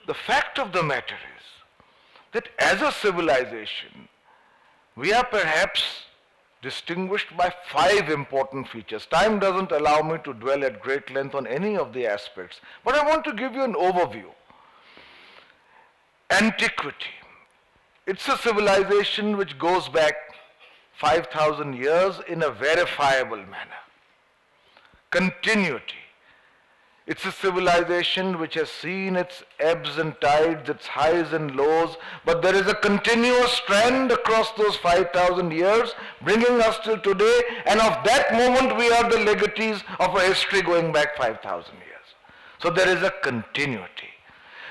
the fact of the matter is that as a civilization, we are perhaps distinguished by 5 important features. Time doesn't allow me to dwell at great length on any of the aspects, but I want to give you an overview. Antiquity. It's a civilization which goes back 5,000 years in a verifiable manner. Continuity. It's a civilization which has seen its ebbs and tides, its highs and lows, but there is a continuous trend across those 5,000 years bringing us till today, and of that moment we are the legatees of a history going back 5,000 years. So there is a continuity.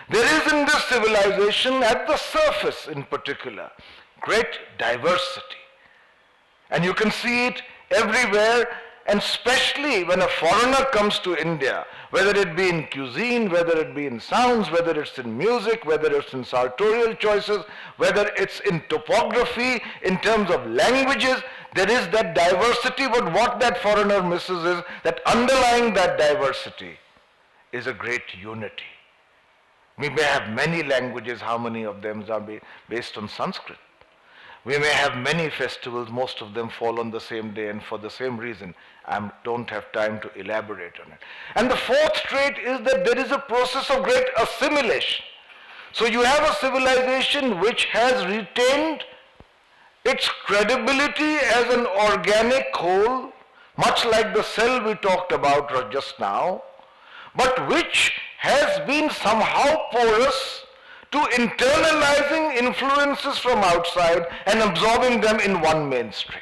There is in this civilization, at the surface in particular, great diversity. And you can see it everywhere, and especially when a foreigner comes to India, whether it be in cuisine, whether it be in sounds, whether it's in music, whether it's in sartorial choices, whether it's in topography, in terms of languages, there is that diversity, but what that foreigner misses is that underlying that diversity is a great unity. We may have many languages, how many of them are based on Sanskrit? We may have many festivals, most of them fall on the same day, and for the same reason, I don't have time to elaborate on it. And the fourth trait is that there is a process of great assimilation. So you have a civilization which has retained its credibility as an organic whole, much like the cell we talked about just now, but which has been somehow porous to internalizing influences from outside and absorbing them in one mainstream.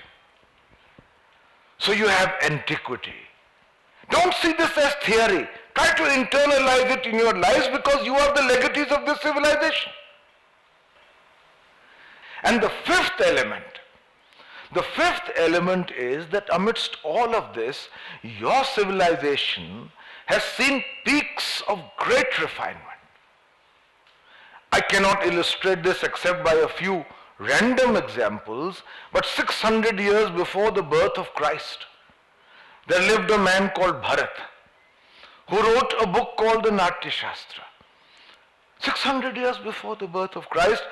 So you have antiquity. Don't see this as theory. Try to internalize it in your lives because you are the legatees of this civilization. And the fifth element is that amidst all of this, your civilization has seen peaks of great refinement. I cannot illustrate this except by a few random examples, but 600 years before the birth of Christ, there lived a man called Bharat, who wrote a book called the Natya Shastra. 600 years before the birth of Christ,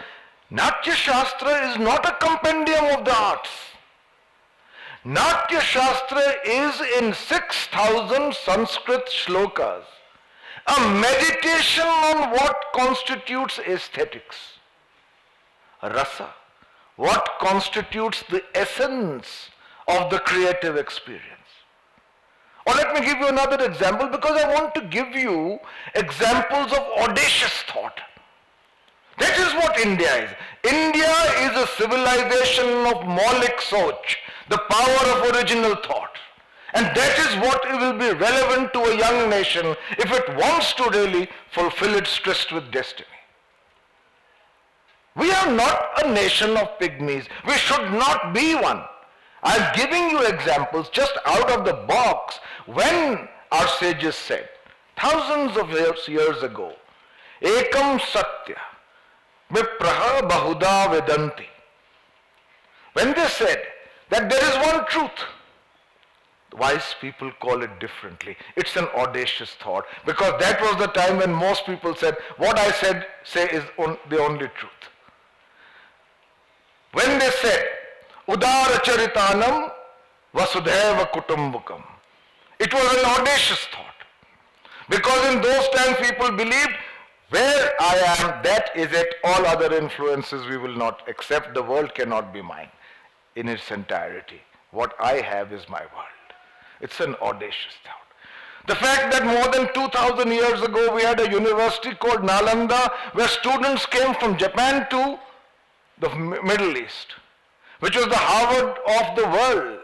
Natya Shastra is not a compendium of the arts. Natya Shastra is in 6,000 Sanskrit shlokas, a meditation on what constitutes aesthetics, rasa, what constitutes the essence of the creative experience. Or let me give you another example, because I want to give you examples of audacious thought. That is what India is. India is a civilization of Maulik Soch, the power of original thought. And that is what will be relevant to a young nation if it wants to really fulfill its tryst with destiny. We are not a nation of pygmies. We should not be one. I'm giving you examples just out of the box when our sages said, thousands of years ago, Ekam Satya, Vipraha Bahuda Vedanti. When they said that there is one truth, wise people call it differently. It's an audacious thought, because that was the time when most people said, what I say is the only truth. When they said, Udara Charitanam Vasudhaiva Kutumbakam, it was an audacious thought, because in those times people believed, where I am, that is it, all other influences we will not accept, the world cannot be mine in its entirety. What I have is my world. It's an audacious thought. The fact that more than 2,000 years ago we had a university called Nalanda where students came from Japan to the Middle East, which was the Harvard of the world.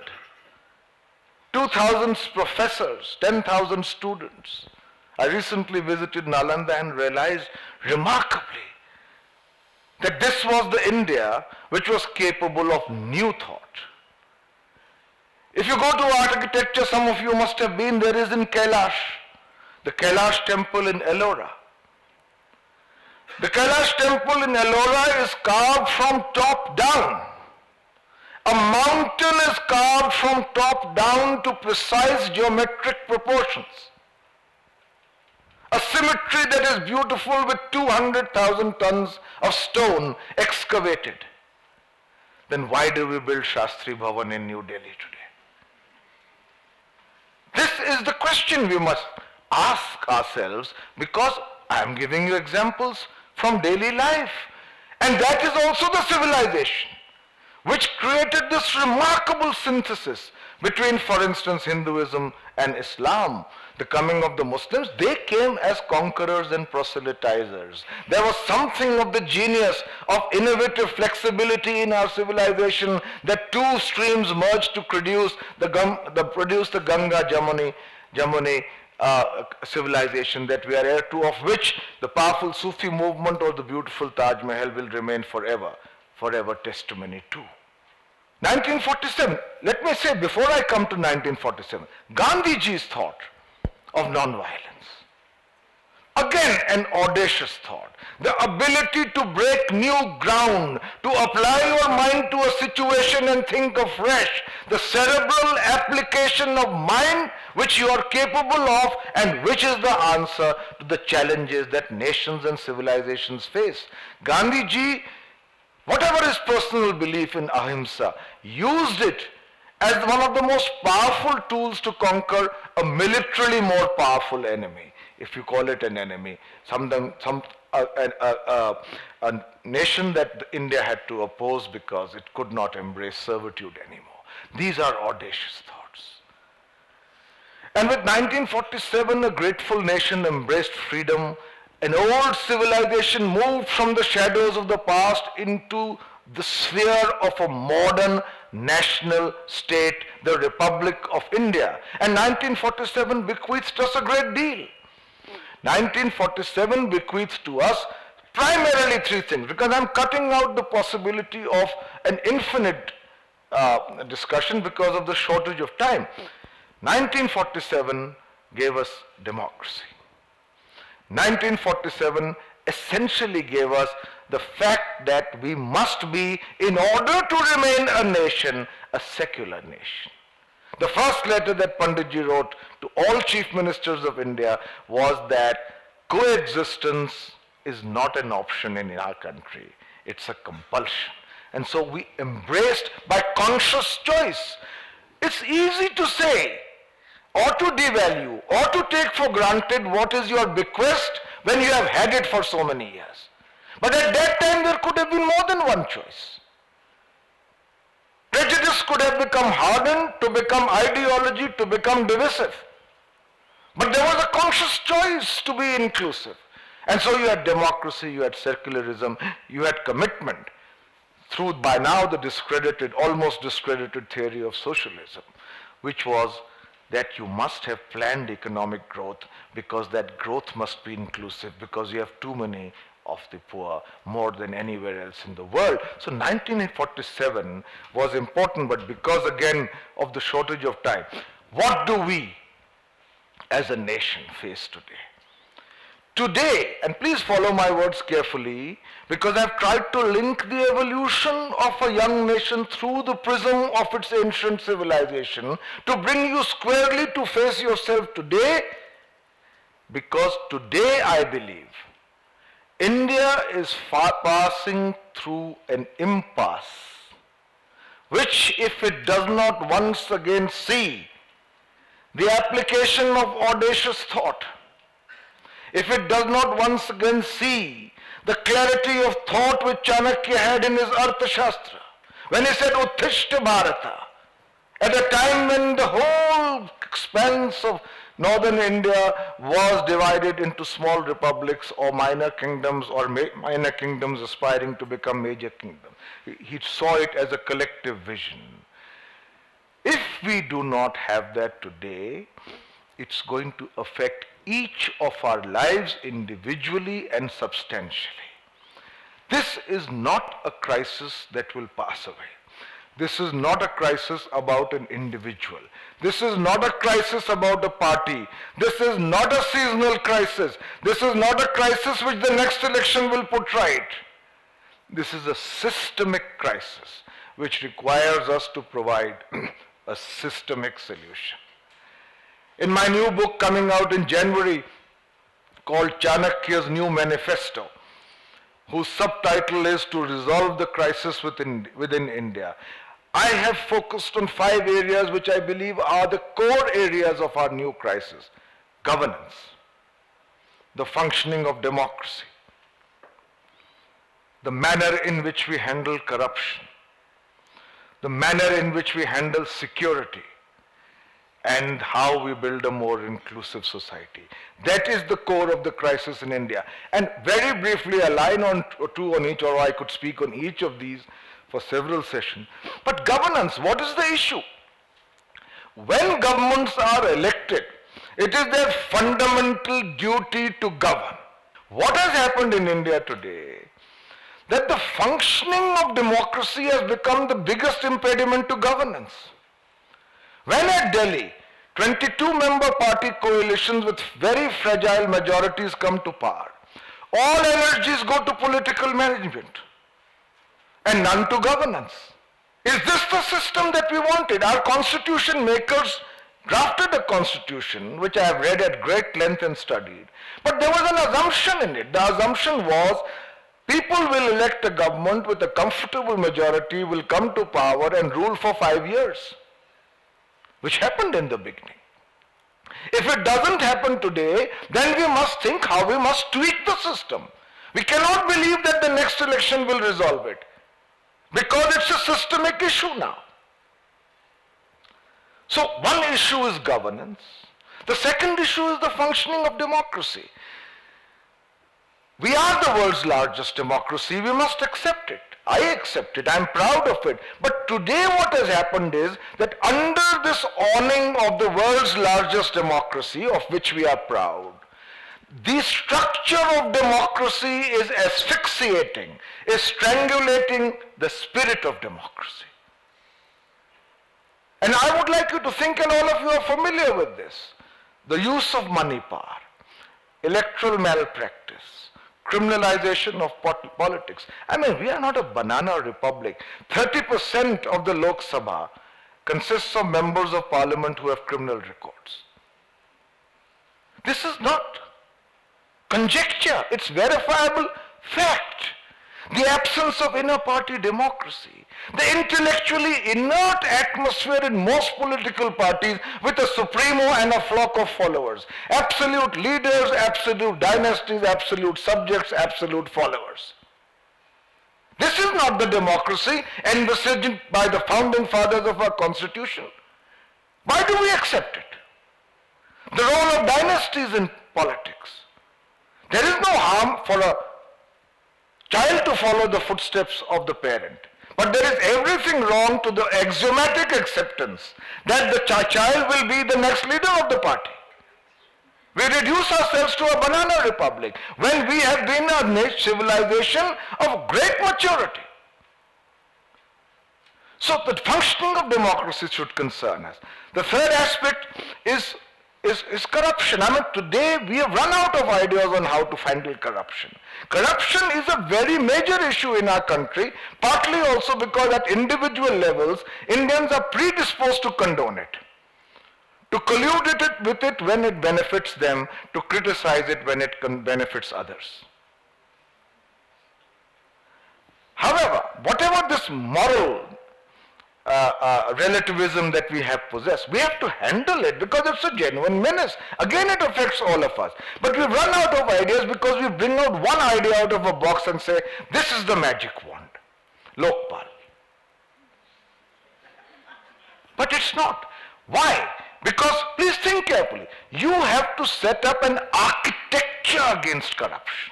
2,000 professors, 10,000 students. I recently visited Nalanda and realized remarkably that this was the India which was capable of new thought. If you go to architecture, some of you must have been, there is in Kailash, the Kailash temple in Ellora. The Kailash temple in Ellora is carved from top down. A mountain is carved from top down to precise geometric proportions. A cemetery that is beautiful with 200,000 tons of stone excavated. Then why do we build Shastri Bhavan in New Delhi today? This is the question we must ask ourselves, because I am giving you examples from daily life. And that is also the civilization which created this remarkable synthesis between, for instance, Hinduism and Islam. The coming of the Muslims, they came as conquerors and proselytizers. There was something of the genius of innovative flexibility in our civilization, that two streams merged to produce the Ganga Jamuni civilization that we are heir to, of which the powerful Sufi movement or the beautiful Taj Mahal will remain forever testimony to. 1947, let me say before I come to 1947, Gandhiji's thought of non-violence. Again, an audacious thought. The ability to break new ground, to apply your mind to a situation and think afresh. The cerebral application of mind which you are capable of, and which is the answer to the challenges that nations and civilizations face. Gandhiji, whatever his personal belief in ahimsa, used it as one of the most powerful tools to conquer a militarily more powerful enemy, if you call it an enemy, a nation that India had to oppose because it could not embrace servitude anymore. These are audacious thoughts. And with 1947, a grateful nation embraced freedom. An old civilization moved from the shadows of the past into the sphere of a modern national state, the Republic of India. And 1947 bequeaths us a great deal. 1947 bequeaths to us primarily three things, because I'm cutting out the possibility of an infinite discussion because of the shortage of time. 1947 gave us democracy. 1947 essentially gave us the fact that we must be, in order to remain a nation, a secular nation. The first letter that Panditji wrote to all chief ministers of India was that coexistence is not an option in our country, it's a compulsion. And so we embraced by conscious choice. It's easy to say, or to devalue, or to take for granted what is your bequest when you have had it for so many years. But at that time there could have been more than one choice. Prejudice could have become hardened to become ideology, to become divisive. But there was a conscious choice to be inclusive. And so you had democracy, you had secularism, you had commitment through by now the discredited, almost discredited theory of socialism, which was that you must have planned economic growth because that growth must be inclusive, because you have too many of the poor, more than anywhere else in the world. So 1947 was important, but because again of the shortage of time, what do we as a nation face today? Today, and please follow my words carefully, because I've tried to link the evolution of a young nation through the prism of its ancient civilization to bring you squarely to face yourself today, because today I believe India is passing through an impasse, which if it does not once again see the application of audacious thought, if it does not once again see the clarity of thought which Chanakya had in his Arthashastra, when he said Uttishta Bharata, at a time when the whole expanse of northern India was divided into small republics or minor kingdoms, or minor kingdoms aspiring to become major kingdoms. He saw it as a collective vision. If we do not have that today, it's going to affect each of our lives individually and substantially. This is not a crisis that will pass away. This is not a crisis about an individual. This is not a crisis about a party. This is not a seasonal crisis. This is not a crisis which the next election will put right. This is a systemic crisis which requires us to provide a systemic solution. In my new book coming out in January called Chanakya's New Manifesto, whose subtitle is To Resolve the Crisis within India. I have focused on 5 areas which I believe are the core areas of our new crisis. Governance, the functioning of democracy, the manner in which we handle corruption, the manner in which we handle security, and how we build a more inclusive society. That is the core of the crisis in India. And very briefly, a line or two on each, or I could speak on each of these for several sessions. But governance, what is the issue? When governments are elected, it is their fundamental duty to govern. What has happened in India today? That the functioning of democracy has become the biggest impediment to governance. When at Delhi, 22-member party coalitions with very fragile majorities come to power, all energies go to political management and none to governance. Is this the system that we wanted? Our constitution makers drafted a constitution, which I have read at great length and studied, but there was an assumption in it. The assumption was people will elect a government with a comfortable majority, will come to power and rule for 5 years, which happened in the beginning. If it doesn't happen today, then we must think how we must tweak the system. We cannot believe that the next election will resolve it, because it's a systemic issue now. So one issue is governance. The second issue is the functioning of democracy. We are the world's largest democracy. We must accept it. I accept it. I'm proud of it. But today what has happened is that under this awning of the world's largest democracy, of which we are proud, the structure of democracy is asphyxiating, is strangulating the spirit of democracy. And I would like you to think, and all of you are familiar with this, the use of money power, electoral malpractice, criminalization of politics. I mean, we are not a banana republic. 30% of the Lok Sabha consists of members of parliament who have criminal records. This is not conjecture, it's verifiable fact. The absence of inner party democracy, the intellectually inert atmosphere in most political parties with a supremo and a flock of followers, absolute leaders, absolute dynasties, absolute subjects, absolute followers. This is not the democracy envisaged by the founding fathers of our constitution. Why do we accept it? The role of dynasties in politics. There is no harm for a child to follow the footsteps of the parent. But there is everything wrong to the axiomatic acceptance that the child will be the next leader of the party. We reduce ourselves to a banana republic when we have been a civilization of great maturity. So the functioning of democracy should concern us. The third aspect is corruption. I mean, today we have run out of ideas on how to handle corruption. Corruption is a very major issue in our country, partly also because at individual levels, Indians are predisposed to condone it, to collude with it when it benefits them, to criticize it when it benefits others. However, whatever this moral relativism that we have possessed, we have to handle it because it's a genuine menace. Again, it affects all of us. But we run out of ideas because we bring out one idea out of a box and say, this is the magic wand, Lokpal. But it's not. Why? Because, please think carefully, you have to set up an architecture against corruption.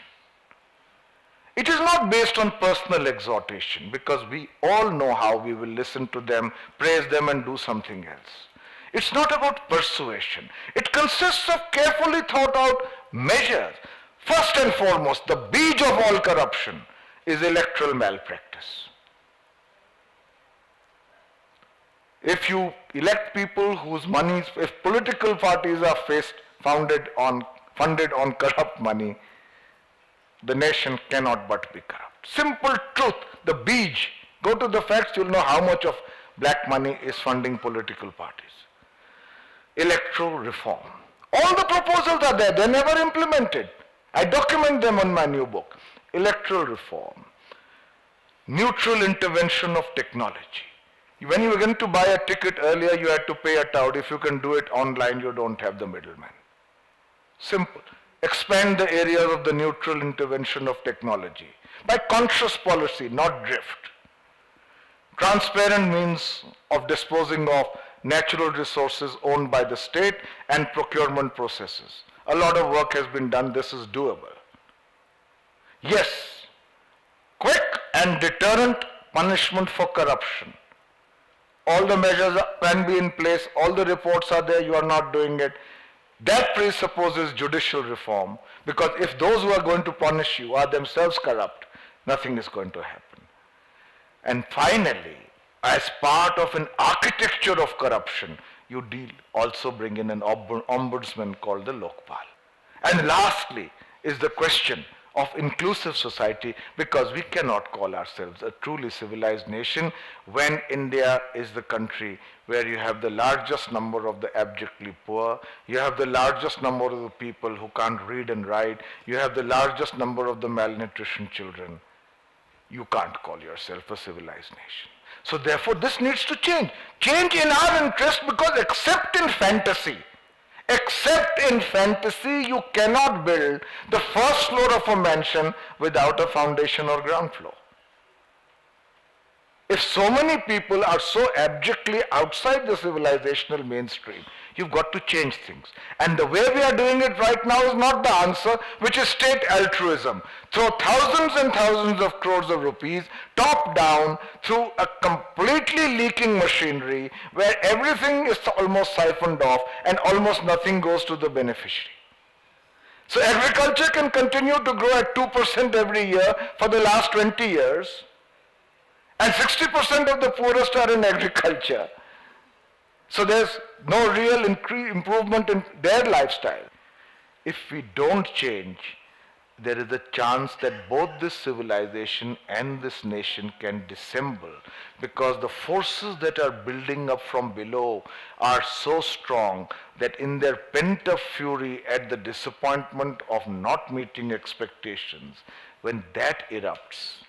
It is not based on personal exhortation, because we all know how we will listen to them, praise them and do something else. It's not about persuasion. It consists of carefully thought out measures. First and foremost, the beach of all corruption is electoral malpractice. If you elect people whose monies, if political parties are funded on corrupt money, the nation cannot but be corrupt. Simple truth, the beach. Go to the facts, you'll know how much of black money is funding political parties. Electoral reform. All the proposals are there, they're never implemented. I document them on my new book. Electoral reform, neutral intervention of technology. When you were going to buy a ticket earlier, you had to pay it out. If you can do it online, you don't have the middleman. Simple. Expand the area of the neutral intervention of technology by conscious policy, not drift. Transparent means of disposing of natural resources owned by the state and procurement processes. A lot of work has been done. This is doable. Yes, quick and deterrent punishment for corruption. All the measures can be in place, all the reports are there, you are not doing it. That presupposes judicial reform, because if those who are going to punish you are themselves corrupt, nothing is going to happen. And finally, as part of an architecture of corruption, you also bring in an ombudsman called the Lokpal. And lastly is the question of inclusive society, because we cannot call ourselves a truly civilized nation when India is the country where you have the largest number of the abjectly poor, you have the largest number of the people who can't read and write, you have the largest number of the malnutrition children. You can't call yourself a civilized nation. So therefore this needs to change. Change in our interest, because except in fantasy, you cannot build the first floor of a mansion without a foundation or ground floor. If so many people are so abjectly outside the civilizational mainstream, you've got to change things. And the way we are doing it right now is not the answer, which is state altruism. Throw thousands and thousands of crores of rupees, top down, through a completely leaking machinery where everything is almost siphoned off and almost nothing goes to the beneficiary. So agriculture can continue to grow at 2% every year for the last 20 years. And 60% of the poorest are in agriculture. So there's no real improvement in their lifestyle. If we don't change, there is a chance that both this civilization and this nation can dissemble, because the forces that are building up from below are so strong that in their pent-up fury at the disappointment of not meeting expectations, when that erupts,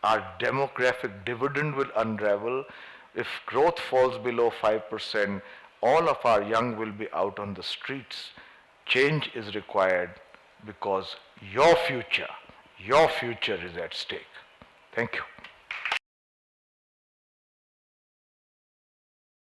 our demographic dividend will unravel. If growth falls below 5%, all of our young will be out on the streets. Change is required, because your future is at stake. Thank you.